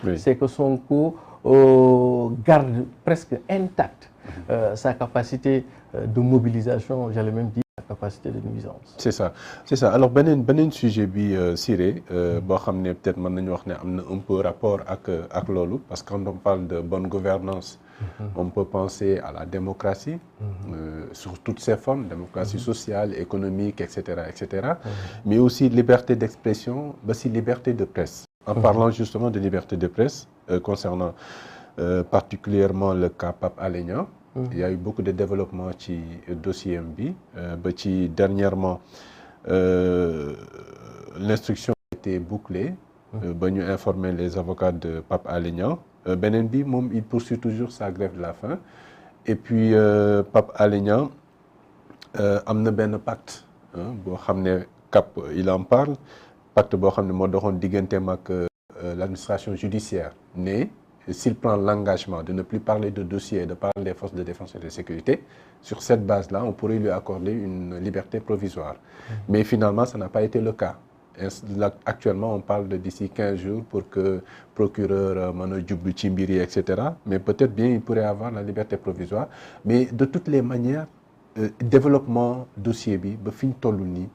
Oui. C'est que Sonko garde presque intacte sa capacité de mobilisation, j'allais même dire sa capacité de nuisance. C'est ça, c'est ça. Alors beneen sujet bi Siré boo xam ne peut-être mën nañu wax ne am na un peu rapport ak loolu parce que quand on parle de bonne gouvernance on peut penser à la démocratie sur toutes ses formes, démocratie sociale, économique, etc., etc. Mais aussi liberté d'expression, ba si liberté de presse. En parlant justement de liberté de presse concernant particulièrement le cas Pape Alé Niang, il y a eu beaucoup de développement ci dossier bi ba ci dernièrement l'instruction a été bouclée ba ñu informer les avocats de Pape Alé Niang beneen bi moom il poursuit toujours sa grève de la faim et puis Pape Alé Niang am na benn pacte boo xam ne CAP il en parle pacte boo xam ne moo doxoon digganteem ak l'administration judiciaire ne s'il prend l'engagement de ne plus parler de dossiers, de parler des forces de défense et de sécurité, sur cette base-là, on pourrait lui accorder une liberté provisoire. Mais finalement, ça n'a pas été le cas. Là, actuellement, on parle de d'ici 15 jours pour que procureur mën a jublu ci mbir yi, etc. Mais peut-être bien il pourrait avoir la liberté provisoire. Mais de toutes les manières, développement dossier bi ba fi ñu toll nii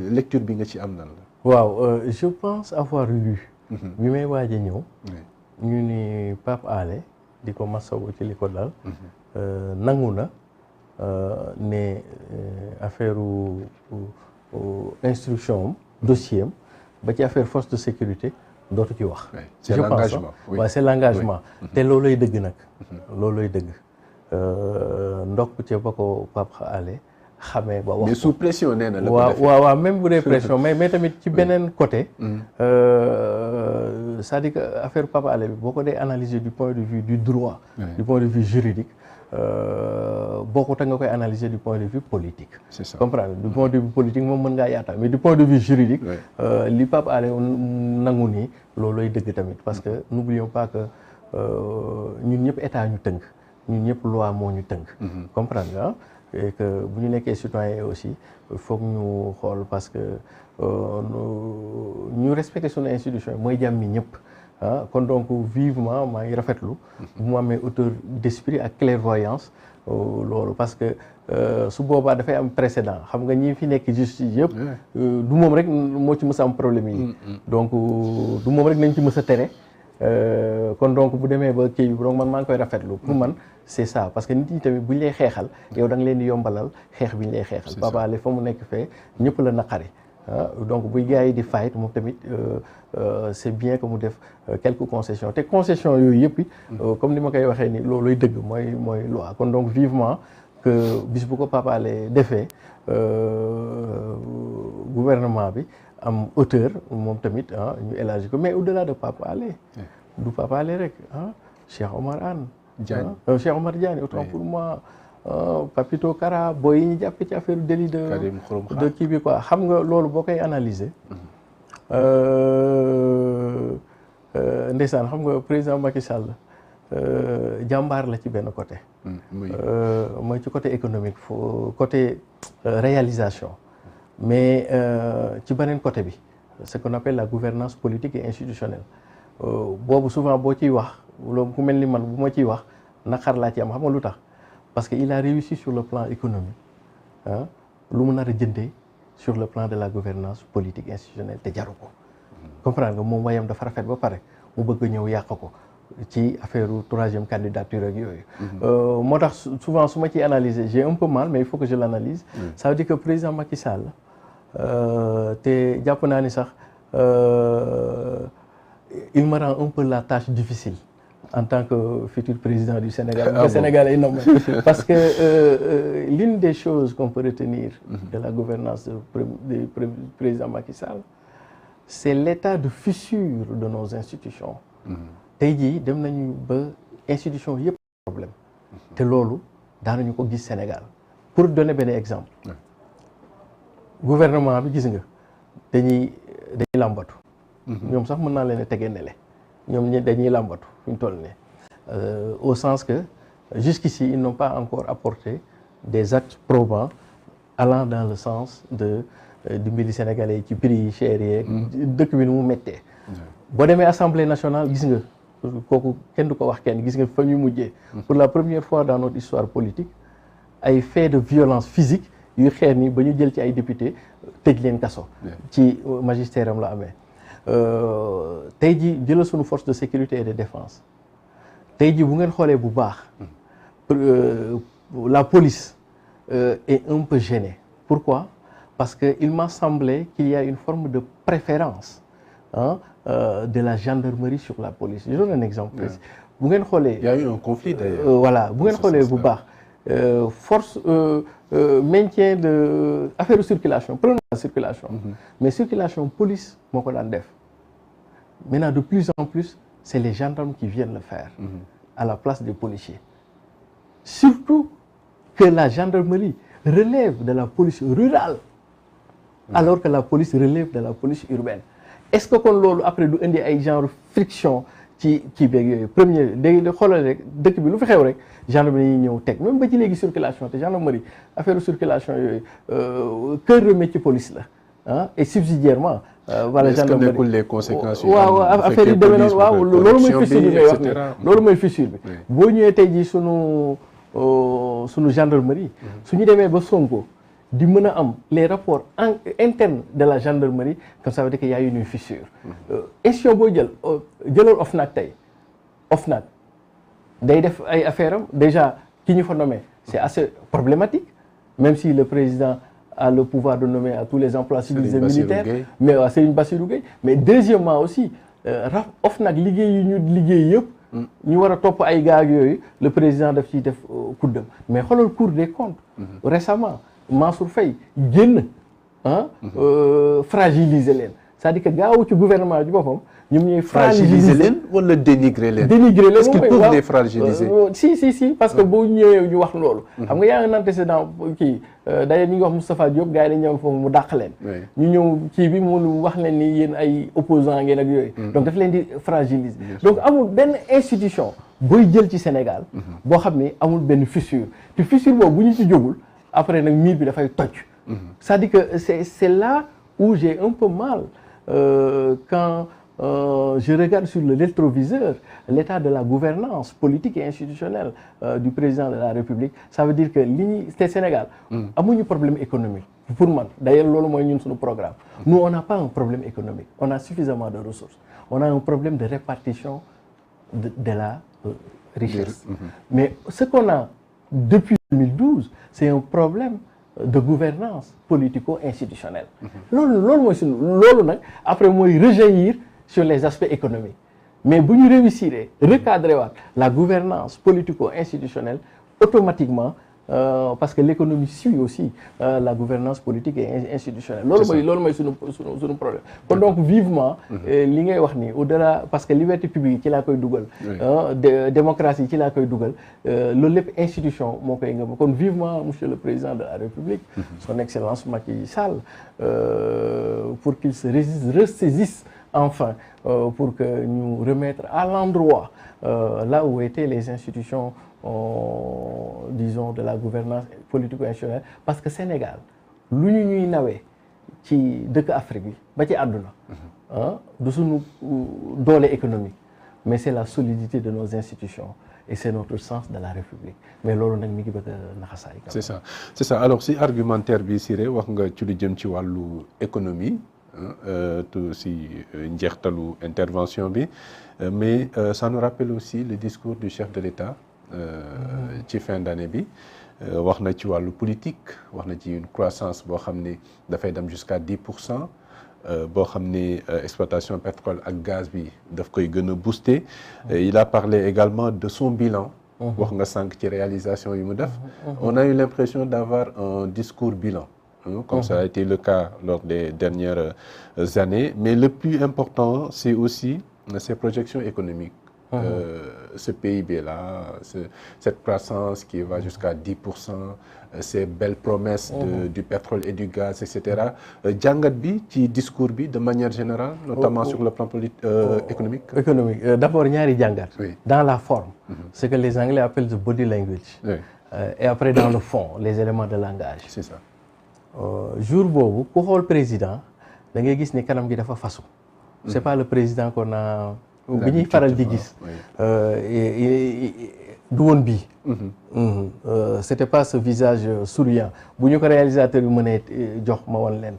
lecture bi nga ci am nan la. Waaw, je pense avoir lu. bi may waaj a ñëw. ñu ni Pape Alé di ko masawu ci li ko dal nangu na ne affaire instruction am dossier am ba ci affaire force de sécurité dootu ci wax. C'est l'engagement. waaw c'est l'engagement. te loolooy dëgg nag. loolooy dëgg ndokk ci ba ko Pape Alé xamee ba wax. mais sous pression nee na la. waaw même bu dee pression mais tamit ci beneen côté. c'est-à-dire que affaire Pape Alé bi boo ko dee analyser du point de vue du droit. du point de vue juridique bokkut nga koy analyser du point de vue politique. C'est ça. comprendre du point de vue politique moom mën ngaa yaatal mais du point de vue juridique. li Pape Alé nangu nii loolooy dëgg tamit parce que n'oublions pas que ñun ñëpp état ñu tënk ñun ñëpp loi moo ñu tënk. comprendre nga et que bu ñu nekkee citoyen aussi foog ñu xool parce que ñu respecter suñu institution mooy jàmmi ñëpp kon donc vivement maa ngi rafetlu bu mu amee hauteur d'esprit ak clairvoyance loolu parce que su boobaa dafay am précédent xam nga ñi fi nekk justice yëpp du moom rek moo ci mës a am problème yi donc du moom rek nañ ci mës a tere kon donc bu demee ba kii bi donc man maa ngi koy rafetlu pour man c'est ça parce que nit ñi tamit bu ñu lay xeexal yow da nga leen di yombalal xeex bi ñu lay xeexal. Pape Alé fa mu nekk fee ñëpp la naqari donc buy gars yi di fight moom tamit c'est bien que mu def quelques concessions te concessions yooyu yëpp comme ni ma koy waxee ni looluy dëgg mooy loi kon donc vivement que bis bu ko Pape Alé defee gouvernement bi am hauteur moom tamit ñu élargi ko mais au-delà de Pape Alé du Pape Alé rek Cheikh Omar Anne Cheikh Omar Diagne autant pour moi Papito Kara booy yi ñu jàppee ci affaire délit de kii bi quoi xam nga loolu boo koy analyser ndeysaan xam nga président Macky Sall jàmbaar la ci benn côté mooy ci côté économique côté réalisation mais ci beneen côté bi ce qu'on appelle la gouvernance politique et institutionnelle boobu souvent boo ciy wax loolu ku mel ni man bu ma ciy wax naqar laa ci am xam nga lu tax parce que il a réussi sur le plan économique lu mu nar a jëndee sur le plan de la gouvernance politique institutionnelle te jaru ko comprendre nga moom wayam dafa rafet ba pare mu bëgg ñëw yàq ko ci affaire troisième candidature ak yooyu moo tax souvent su ma ciy analyser j'ai un peu mal mais il faut que je l'analyse ça veut dire que président Macky Sall te jàpp naa ni sax il me rend un peu la tâche difficile en tant que futur président du Sénégal. Le Sénégal est nommé. Parce que l'une des choses qu'on peut retenir de la gouvernance du président Macky Sall, c'est l'état de fissure de nos institutions. tey jii dem nañu ba institution yëpp problème te loolu daanañu ko gis Sénégal pour donner benn exemple gouvernement bi gis nga dañuy làmbatu ñoom sax mën naa leen a tegee nele ñoom dañuy làmbatu fi ñu toll ne au sens que jusqu'ici ils n'ont pas encore apporté des actes probants allant dans le sens de dimbali Sénégalais yi ci prix yi cher yeeg dëkk bi nu mu méttee boo demee assemblée nationale gis nga kooku kenn du ko wax kenn gis nga fa ñu mujjee. pour la première fois dans notre histoire politique ay faits de violence physique yu xeer ni ba ñu jël ci ay député tëj leen kaso. ci magistère am la amee. tey jii jëlal suñu force de sécurité et de défense tey jii bu ngeen xoolee bu baax la police est un peu gênée. Pourquoi? Parce que il m'a semblé qu'il y a une forme de préférence de la gendarmerie sur la police. Je donne un exemple précis. Bu ngeen xoolee. Il y a eu un conflit d'ailleurs. Voilà bu ngeen xoolee bu baax force maintien de affaire de circulation prenons la circulation. Mais circulation police moo ko daan def. Maintenant de plus en plus c'est les gendarmes qui viennent le faire. À la place des policiers. Surtout que la gendarmerie relève de la police rurale. Alors que la police relève de la police urbaine. Est-ce que kon loolu après du indi ay genre friction ci kii beeg yooyu premier day xoolal rek dëkk bi lu fi xew rek gendarmerie yi ñëw teg même ba ci léegi circulation te gendarmerie affaire circulation yooyu cœur de métier police la et subsidiairement. voilà gendarmerie est-ce que nekkul les conséquences. waaw affaire yi demee noonu waaw loolu mooy fissure bi may wax nii loolu mooy fissure bi. boo ñëwee tey jii sunu gendarmerie. su ñu demee ba Sonko. di mën a am les rapports internes de la gendarmerie comme ça veut dire que y a une fissure. institution booy jëlal OFNAC tey OFNAC day def ay affaire am déjà ki ñu fa nommé c'est assez problématique même si le président a le pouvoir de nommer à tous les emplois civils et militaires mais waa Serigne Bassirou Gueye mais deuxièmement aussi OFNAC liggéey yi ñu liggéey yëpp ñu war a topp ay gaag yooyu le président daf ciy def kuddam mais xoolal Cour des comptes récemment Mansour Faye génn fragiliser leen c'est-à-dire que gaawu ci gouvernement bi boppam ñoom ñooy fragiliser leen wala dénigrer leen. Est-ce qu'ils peuvent les fragiliser? si parce que boo ñëwee ñu wax loolu. xam nga yaa ngi un antécédent kii d'ailleurs ñu ngi wax Moustapha Diop gars yi dañu ñëw foofu mu dàq leen. ñu ñëw kii bi mu wax leen ni yéen ay opposants ngeen ak yooyu. donc daf leen di fragiliser. donc amul benn institution booy jël ci Sénégal. boo xam ne amul benn fissure te fissure boobu bu ñu ci jógul. Après nag miir bi dafay toj. C'est-à-dire que c'est là où j'ai un peu mal quand je regarde sur le rétroviseur l'état de la gouvernance politique et institutionnelle du président de la République. Ça veut dire que li ñu te Sénégal. amuñu problème économique. Pour man d'ailleurs loolu mooy ñun suñu programme. Nous on n'a pas un problème économique. On a suffisamment de ressources. On a un problème de répartition de la richesse. Mais ce qu'on a depuis 2012, c'est un problème de gouvernance politico-institutionnelle. loolu mooy suñu loolu nag après mooy rejaillir sur les aspects économiques mais bu ñu réussir recadrer waat la gouvernance politico-institutionnelle automatiquement parce que l'économie suit aussi la gouvernance politique et institutionnelle. loolu mooy suñu problème. kon donc vivement li ngay wax ni au-delà parce que liberté publique ci laa koy dugal. démocratie ci laa koy dugal loolu lépp institution moo koy ngëm kon vivement monsieur le président de la République. son excellence Macky Sall pour qu'il se ressaisisse enfin pour que ñu remettre à l'endroit là où étaient les institutions. Disons de la gouvernance politico-institutionnelle parce que Sénégal lu ñu ñuy nawee ci dëkk Afrique bi ba ci àdduna du suñu doole économique mais c'est la solidité de nos institutions et c'est notre sens de la République mais loolu nag mi ngi bëgg a naxasaay. c'est ça alors si argumentaire bi Siré wax nga ci lu jëm ci wàllu économie tout si njeextalu intervention bi mais ça nous rappelle aussi le discours du chef de l'État ci fin d'année bi wax na ci wàllu politique wax na ci une croissance boo xam ne dafay dem jusqu'à 10% boo xam ne exploitation pétrole ak gaz bi daf koy gën a booster. Il a parlé également de son bilan. wax nga sànq ci réalisation yi mu def. On a eu l'impression d'avoir un discours bilan. Comme ça a été le cas lors des dernières années mais le plus important c'est aussi ses projections économiques. Ce PIB-là, cette croissance qui va jusqu'à 10%, ces belles promesses du pétrole et du gaz, etc. jàngat bi ci discours bi de manière générale, notamment sur le plan économique. D'abord ñaari jàngat. Dans la forme, ce que les Anglais appellent the body language. Et après dans le fond, les éléments de langage. C'est ça. Jour boobu ku xool président da ngay gis ni kanam gi dafa fasu. c'est pas le président qu'on a bi ñuy faral di gis du woon bii c'était pas ce visage souriant bu ñu ko réalisateur bi mënee jox ma woon leen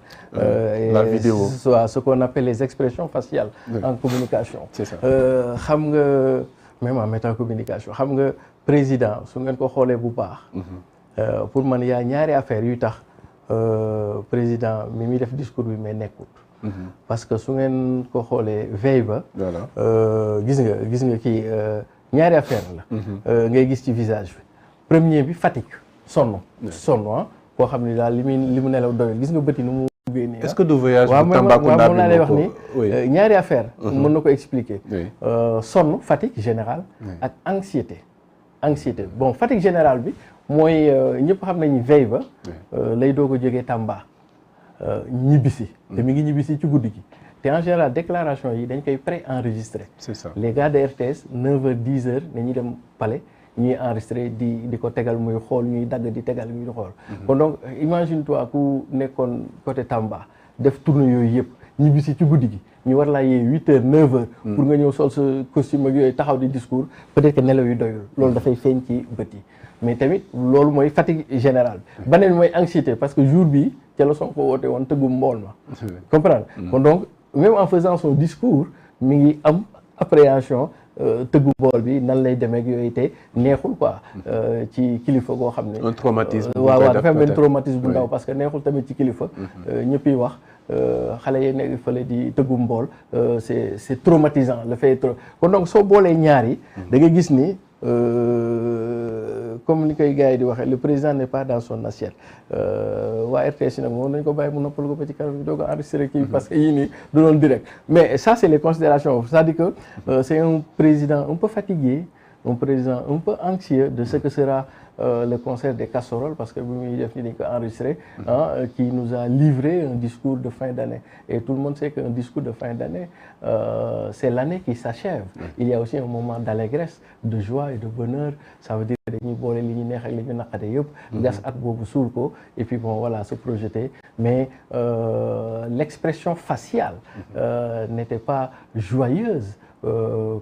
la vidéo soit ce qu'on appelle les expressions faciales en communication c'est ça xam nga même en métacommunication xam nga président su ngeen ko xoolee bu baax pour man yaa ñaari affaire yu tax président mi muy def discours bi mais nekkut parce que su ngeen ko xoolee veille ba gis nga kii ñaari affaire la ngay gis ci visage bi premier bi fatigue sonn ah koo xam ne daal li mu nelaw doyul gis nga bëti nu mu buggee nii est-ce que du voyage bu Tambacounda moom laa lay wax ni ñaari affaire mën na ko expliquer sonn fatigue générale ak anxiété bon fatigue générale bi mooy ñëpp xam nañu veille ba lay doog a jógee Tamba ñibbisi te mi ngi ñibbisi ci guddi gi te en général déclaration yi dañ koy pré-enregistré c'est ça les gars de RTS 9h 10h nañuy dem palais ñuy enregistré di ko tegal muy xool ñuy dagg di tegal ñuy xool kon donc imagine toi ku nekkoon côté Tamba def tournée yooyu yëpp ñibbisi ci guddi gi ñu war laa yee 8h 9h pour nga ñëw sol sa costume ak yooyu taxaw di discours peut-être que nelaw yu doyul loolu dafay feeñ ci bët yi mais tamit loolu mooy fatigue générale bi beneen mooy anxiété parce que jour bii ca la Sonko woote woon tëggum mbool ma comprendre kon donc même en faisant son discours mi ngi am appréhension tëggu bool bi nan lay demee ak yooyu te neexul quoi ci kilifa goo xam ne un traumatisme waaw dafa am benn traumatisme bu ndaw parce que neexul tamit ci kilifa ñëpp yi wax xale yi nekk fële di tëggum bool c'est traumatisant le fait kon donc soo boolee ñaar yi da nga gis ni comme ni koy gars yi di waxee le président n'est pas dans son assiette waa RTS nag moom nañ ko bàyyi mu noppal ko ba ci kanam bi doo ko enregistré kii parce que yii nii du doon direct mais ça c'est les considérations c'est-à-dire que c'est un président un peu fatigué un président un peu anxieux de ce que sera le concert des casseroles parce que bi muy def ni dañ ko enregistré qui nous a livré un discours de fin d'année et tout le monde sait qu'un discours de fin d'année c'est l'année qui s'achève il y a aussi un moment d'allégresse de joie et de bonheur ça veut dire que dañuy boole li ñu neex ak li ñu naqade yëpp gas at boobu suul ko et puis bon voilà se projeter mais l'expression faciale n'était pas joyeuse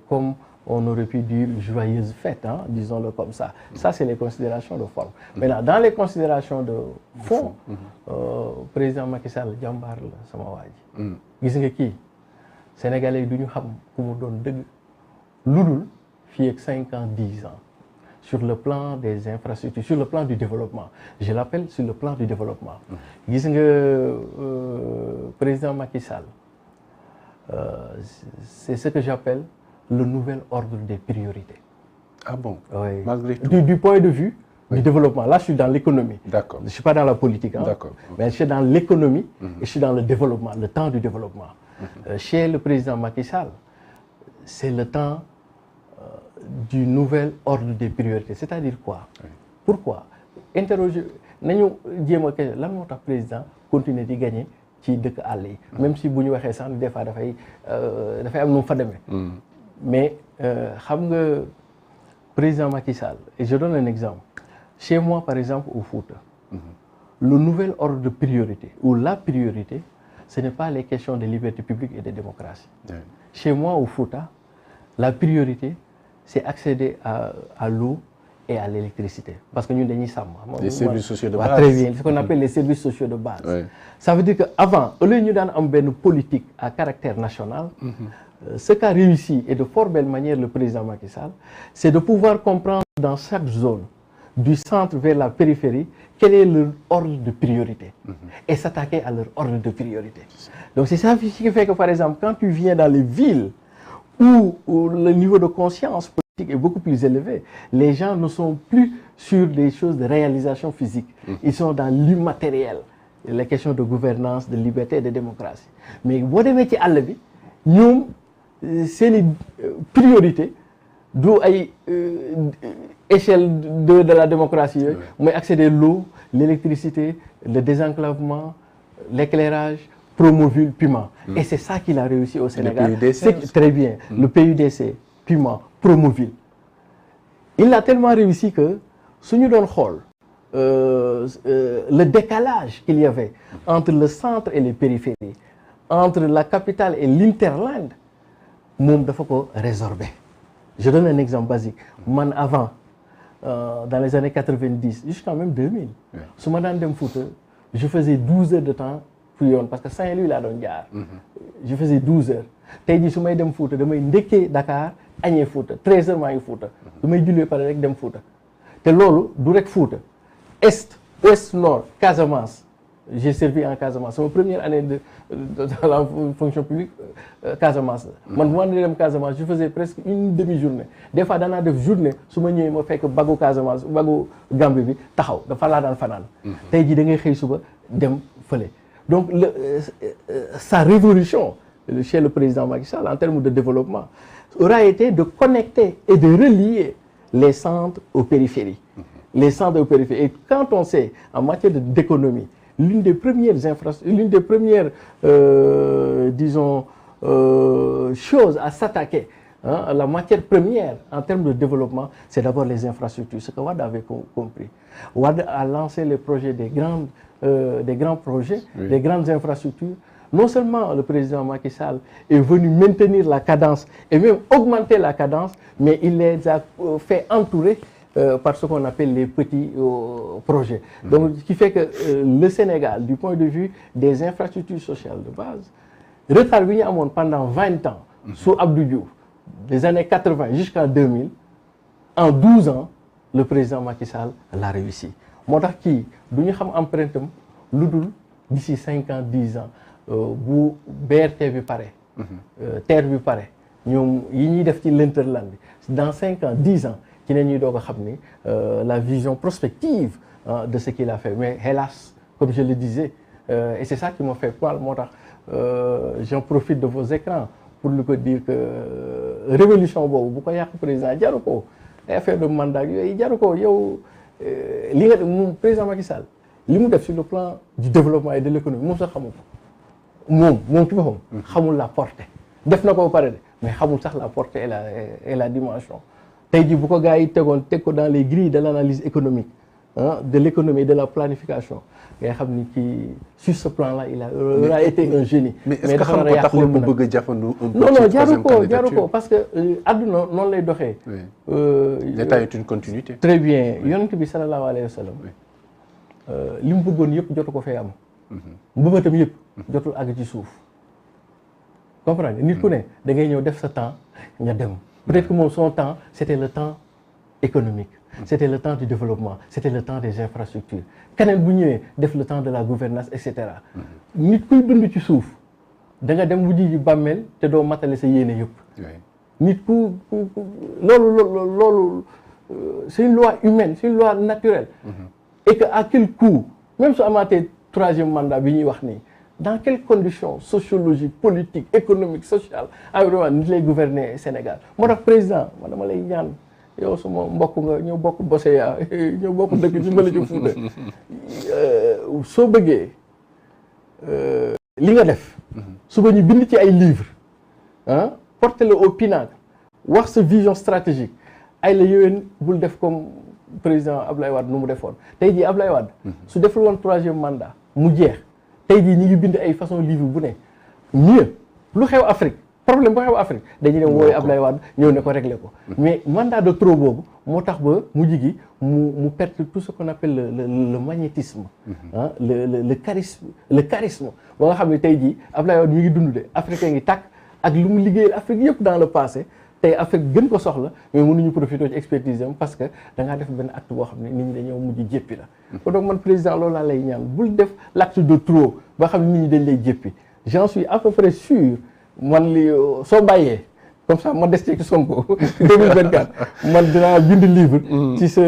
comme on aurait pu dire joyeuse fête, disons-le comme ça. Ça, c'est les considérations de forme. Maintenant, dans les considérations de fond, président Macky Sall jàmbaar la sama waa ji. gis nga kii Sénégalais yi du ñu xam ku mu doon dëgg lu dul fii ak 5 ans 10 ans sur le plan des infrastructures, sur le plan du développement. Je l'appelle sur le plan du développement. gis nga président Macky Sall c'est ce que j'appelle le nouvel ordre des priorités. Ah bon? Oui. Malgré tout. Du point de vue du développement. Là, je suis dans l'économie. D'accord. Je ne suis pas dans la politique. D'accord. Mais je suis dans l'économie et je suis dans le développement, le temps du développement. Chez le président Macky Sall, c'est le temps du nouvel ordre des priorités. C'est-à-dire quoi? Pourquoi? Interroger, nañu jéem a lan moo tax président continuer di gagner ci dëkk àll yi. Même si bu ñu waxee sax des fois dafay am nu mu fa demee. Mais xam nga président Macky Sall et je donne un exemple chez moi par exemple au Fouta le nouvel ordre de priorité ou la priorité ce n'est pas les questions de liberté publique et de démocratie chez moi au Fouta la priorité c'est accéder à l'eau et à l'électricité parce que ñun dañuy sàmm les services sociaux de base très bien ce qu'on appelle les services sociaux de base ça veut dire que avant au lieu ñu daan am benn politique à caractère national ce qu'a réussi et de fort belle manière le président Macky Sall, c'est de pouvoir comprendre dans chaque zone, du centre vers la périphérie, quel est leur ordre de priorité et s'attaquer à leur ordre de priorité. Donc c'est ça qui fait que par exemple, quand tu viens dans les villes où le niveau de conscience politique est beaucoup plus élevé, les gens ne sont plus sur des choses de réalisation physique, ils sont dans l'immatériel, les questions de gouvernance, de liberté et de démocratie. Mais boo demee ci àll bi ñoom seeni priorité du ay échelle de la démocratie yooyu mooy accéder à l'eau, l'électricité, le désenclavement, l'éclairage, Promoville, Puma. Et c'est ça qu'il a réussi au Sénégal. C'est très bien. Le PUDC, Puma, Promoville. Il a tellement réussi que suñu doon xool le décalage qu'il y avait entre le centre et les périphéries entre la capitale et l'interland moom dafa ko résorber. Je donne un exemple basique man avant dans les années 90 jusqu'en même 2000 su ma daan dem Fouta je faisais 12 heures de temps pour yoon parce que Saint-Louis laa doon jaar. Je faisais 12 heures tey jii su may dem Fouta damay ndekkee Dakar añee Fouta 13 heures maa ngi Fouta su may jullee pare rek dem Fouta te loolu du rek Fouta est ouest nord Casamance. J'ai servi en Casamance sama première année de la fonction publique Casamance la. man bu ma dem Casamance je faisais presque une demi-journée des fois danaa def journée su ma ñëwee ma fekk bagu Casamance bagu Gambie bi taxaw dafa laa daan fanaan. tey jii da ngay xëy suba dem fële. donc sa révolution chez le président Macky Sall en termes de développement aura été de connecter et de relier les centres aux périphéries. Les centres aux périphéries et quand on sait en matière d'économie l'une des premières disons choses à s'attaquer la matière première en termes de développement c'est d'abord les infrastructures ce que Wade avait compris. Wade a lancé les projets des grands projets des grandes infrastructures. Non seulement le président Macky Sall est venu maintenir la cadence et même augmenter la cadence mais il les a fait entourer par ce qu'on appelle les petits projets. Donc, ce qui fait que le Sénégal, du point de vue des infrastructures sociales de base, retard bi ñu amoon pendant 20 ans, sous Abdou Diouf, des années 80 jusqu'en 2000, en 12 ans, le président Macky Sall l'a réussi. moo tax kii du ñu xam empreinte am lu dul d'ici 5 ans 10 ans bu BRT bi pare. TER bi pare ñoom yi ñuy def ci l'interland bi dans 5 ans 10 ans. ci ne ñuy doog a xam ni la vision prospective de ce qu'il a fait mais hélas comme je le disais et c'est ça qui m'a fait mal moo tax j'en profite de vos écrans pour lui dire que révolution boobu bu ko yàq président jaru ko affaire de mandat yooyu jaru ko yow li nga moom président Macky Sall li mu def sur le plan du développement et de l'économie moom sax xamu ko moom ci boppam xamul la portée def na ko ba pare de mais xamul sax la portée et la dimension. tey jii bu ko gars yi teg ko dans les grilles de l'analyse économique de l'économie et de la planification ngay xam ni kii sur ce plan-là il a été un génie. mais est-ce que xam nga taxul mu bëgg a jafandu un peu non jaru ko parce que adduna noonu lay doxee. l'état est une continuité. très bien yonent bi sallallahu alayhi wa sallam li mu bëggoon yëpp jotu ko fee am. mbëbëtam yëpp jotul àgg ci suuf. comprendre nit ku ne da ngay ñëw def sa temps nga dem. Peut-être que son temps, c'était le temps économique, c'était le temps du développement, c'était le temps des infrastructures. Keneen bu ñëwee def le temps de la gouvernance et cetera. nit kuy dund ci suuf da nga dem wujji ji bàmmeel te doo matale sa yéene yëpp. nit ku loolu c'est une loi humaine, c'est une loi naturelle. Et que à quel coût même su amaatee troisième mandat bi ñuy wax nii. Dans quelles conditions sociologiques, politiques, économiques, sociales vraiment nit lay gouverner Sénégal moo tax président man dama lay ñaan yow suma mbokk nga ñëw bokk Boseya ñëw bokk dëkk ci mbala ci Fuuta soo bëggee li nga def suba ñu bind ci ay livres porter-le au pinacle wax sa vision stratégique ay la yowén bul def comme président Ablaye Wade nu mu defoon tey jii Ablaye Wade su deful woon troisième mandat mu jeex tey jii ñi ngi bind ay façon livre bu ne mieux lu xew Afrique problème bu xew Afrique dañuy dem wooyu Ablaye Wade ñëw ne ko régler ko mais mandat de trop boobu moo tax ba mujj gi mu perdre tout ce qu'on appelle le magnétisme le charisme ba nga xam ne tey jii Ablaye Wade mi ngi dund de Afrique ngi tàkk ak lu mu liggéeyal Afrique yëpp dans le passé tey Afrique gën ko soxla mais mënuñu profiter ci expertise am parce que da ngaa def benn acte boo xam ne nit ñi dañoo mujj jéppi la. kon donc man président loolu laa lay ñaan bul def l'acte de trop ba xam ne nit ñi dañ lay jéppi j'en suis à peu près sûr man li soo bàyyee comme ça ma des ci Sonko 2024 man dinaa bind livre. ci sa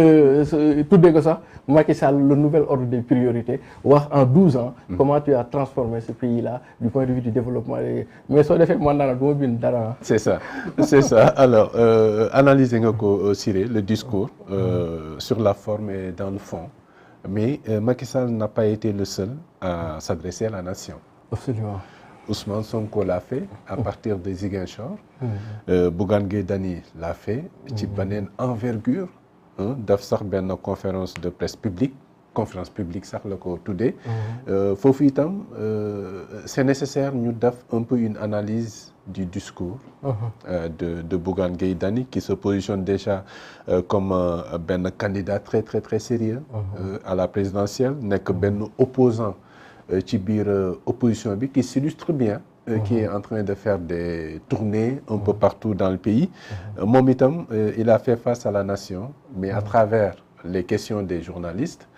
tuddee ko sax Macky Sall le nouvel ordre des priorités wax en 12 ans. comment tu as transformé ce pays-là du point de vue du développement mais soo defee mandat nag du ma bind dara. c'est ça alors analyser nga ko Siré le discours sur la forme et dans le fond mais Macky Sall n'a pas été le seul à s'adresser à la nation. Absolument. Ousmane Sonko l'a fait à partir de Ziguinchor. Bougane Gueye Dany l'a fait ci beneen envergure daf sax benn conférence de presse publique conférence publique sax la ko tuddee. foofu itam c'est nécessaire ñu def un peu une analyse du discours de Bougane Gueye Dany qui se positionne déjà comme benn candidat très très très sérieux à la présidentielle nekk benn opposant ci biir opposition bi qui s'illustre bien qui est en train de faire des tournées un peu partout dans le pays moom itam il a fait face à la nation mais à travers les questions des journalistes